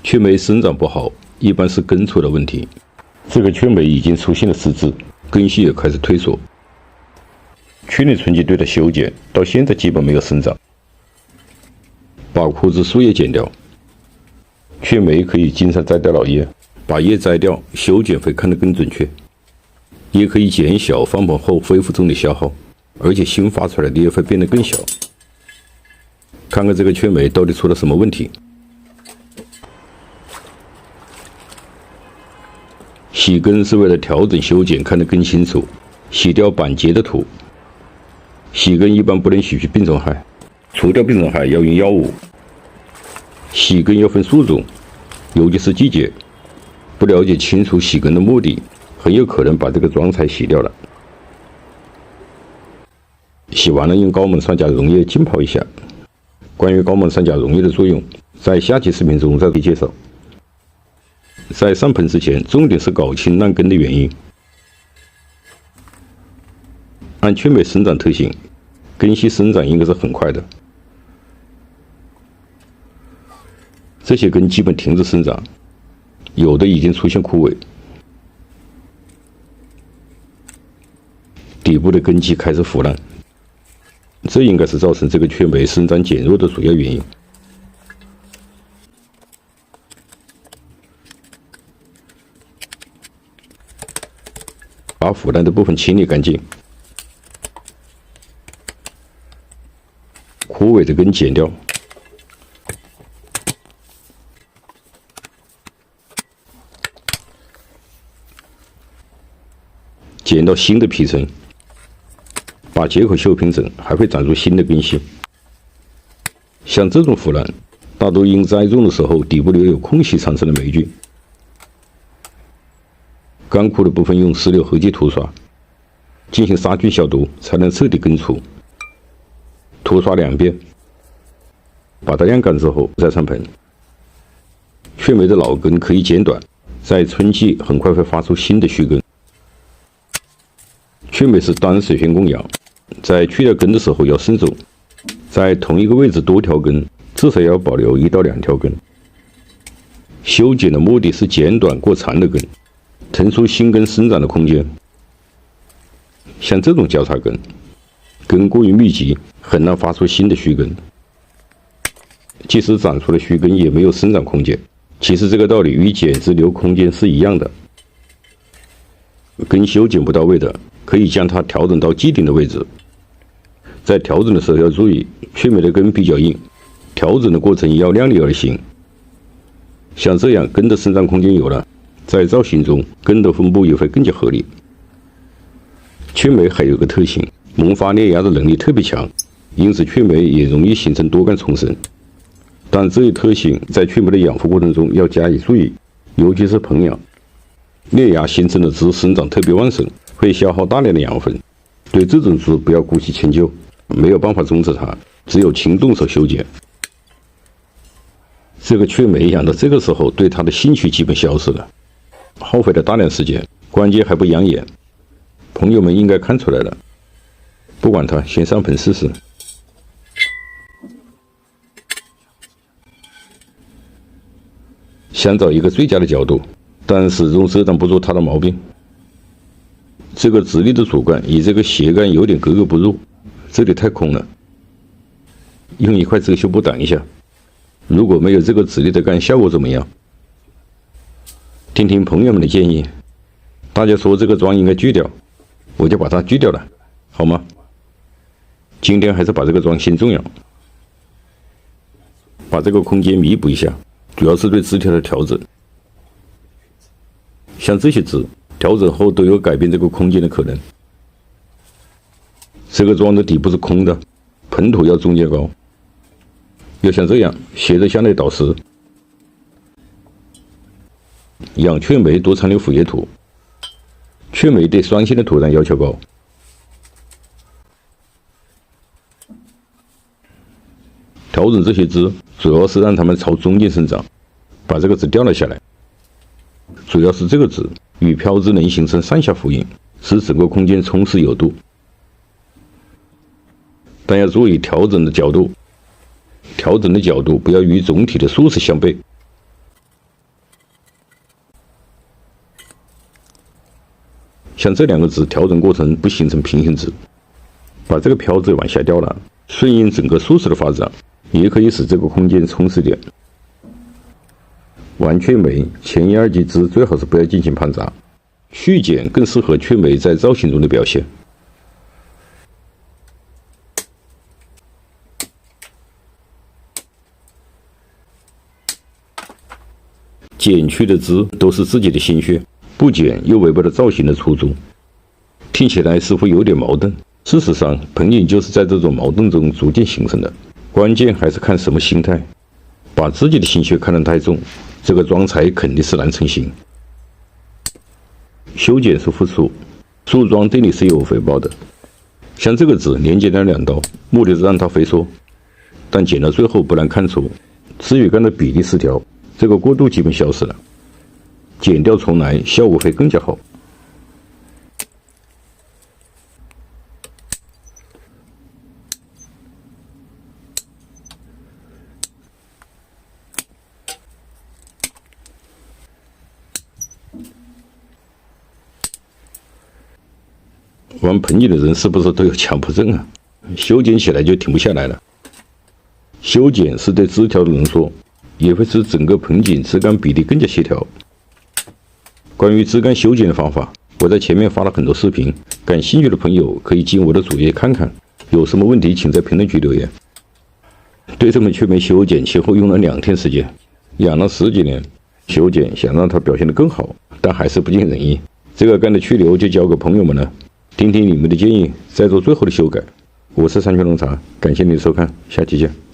雀梅生长不好，一般是根出了问题。这个雀梅已经出现了失智，根系也开始退缩。去年春季对它修剪，到现在基本没有生长。把枯枝树叶剪掉。雀梅可以经常摘掉老叶，把叶摘掉，修剪会看得更准确。也可以减小放盆后恢复中的消耗，而且新发出来的叶会变得更小。看看这个雀梅到底出了什么问题？洗根是为了调整修剪看得更清楚，洗掉板结的土。洗根一般不能洗去病虫害，除掉病虫害要用药物。洗根要分树种，尤其是季节，不了解清楚洗根的目的，很有可能把这个桩材洗掉了。洗完了用高锰酸钾溶液浸泡一下。关于高锰酸钾溶液的作用，在下期视频中再介绍。在上盆之前，重点是搞清烂根的原因。按雀梅生长特性，根系生长应该是很快的。这些根基本停止生长，有的已经出现枯萎，底部的根基开始腐烂，这应该是造成这个雀梅生长减弱的主要原因。把腐烂的部分清理干净，枯萎的根剪掉，剪到新的皮层，把结口修平整，还会长出新的根系。像这种腐烂，大多因栽种的时候底部留有空隙产生的霉菌。干枯的部分用石榴合剂涂刷，进行杀菌消毒，才能彻底根除。涂刷2遍，把它晾干之后再上盆。雀梅的老根可以剪短，在春季很快会发出新的须根。雀梅是单水宣供养，在去掉根的时候要慎重，在同一个位置多条根，至少要保留1到2条根。修剪的目的是剪短过长的根，腾出新根生长的空间。像这种交叉根，根过于密集，很难发出新的须根。即使长出了须根，也没有生长空间。其实这个道理与剪枝留空间是一样的。根修剪不到位的，可以将它调整到既定的位置。在调整的时候要注意，雀梅的根比较硬，调整的过程要量力而行。像这样，根的生长空间有了，在造型中根的分布也会更加合理。雀梅还有个特性，萌发裂芽的能力特别强，因此雀梅也容易形成多干丛生。但这一特性在雀梅的养护过程中要加以注意，尤其是盆养。裂芽形成的枝生长特别旺盛，会消耗大量的养分。对这种枝不要姑息迁就，没有办法终止它，只有勤动手修剪。这个雀梅养到这个时候，对它的兴趣基本消失了，耗费了大量时间，关键还不养眼。朋友们应该看出来了，不管它，先上盆试试。想找一个最佳的角度，但始终遮挡不住它的毛病。这个直立的主干与这个斜干有点格格不入，这里太空了。用一块遮羞布挡一下。如果没有这个直立的干，效果怎么样？听听朋友们的建议。大家说这个桩应该锯掉，我就把它锯掉了，好吗？今天还是把这个桩先种养，把这个空间弥补一下，主要是对枝条的调整。像这些枝调整后都有改变这个空间的可能。这个桩的底部是空的，盆土要中间高，要像这样斜着向内倒实。养雀梅多残留腐叶土，雀梅对酸性的土壤要求高。调整这些枝，主要是让它们朝中间生长，把这个枝掉了下来。主要是这个枝与飘枝能形成上下呼应，使整个空间充实有度。但要注意调整的角度不要与总体的竖势相悖。像这两个字调整过程不形成平行值，把这个漂字往下调了，顺应整个数式的发展，也可以使这个空间充实点。完缺眉，前一二级字最好是不要进行判杂，去减更适合缺眉在造型中的表现。减去的字都是自己的心血，不减又违背了造型的初衷，听起来似乎有点矛盾。事实上，盆景就是在这种矛盾中逐渐形成的。关键还是看什么心态。把自己的心血看得太重，这个妆材肯定是难成型。修剪是复数，树桩对你是有回报的。像这个纸连接了2刀，目的是让它飞缩，但剪到最后不难看出枝与干的比例失调，这个过渡基本消失了。剪掉重来，效果会更加好。玩盆景的人是不是都有强迫症啊？修剪起来就停不下来了。修剪是对枝条的浓缩，也会使整个盆景枝干比例更加协调。关于枝干修剪的方法，我在前面发了很多视频，感兴趣的朋友可以进我的主页看看。有什么问题请在评论区留言。对这门缺眉修剪前后用了2天时间，养了10几年。修剪想让它表现得更好，但还是不尽人意。这个干的去留就交给朋友们了。听听你们的建议，再做最后的修改。我是山泉浓茶，感谢您的收看，下期见。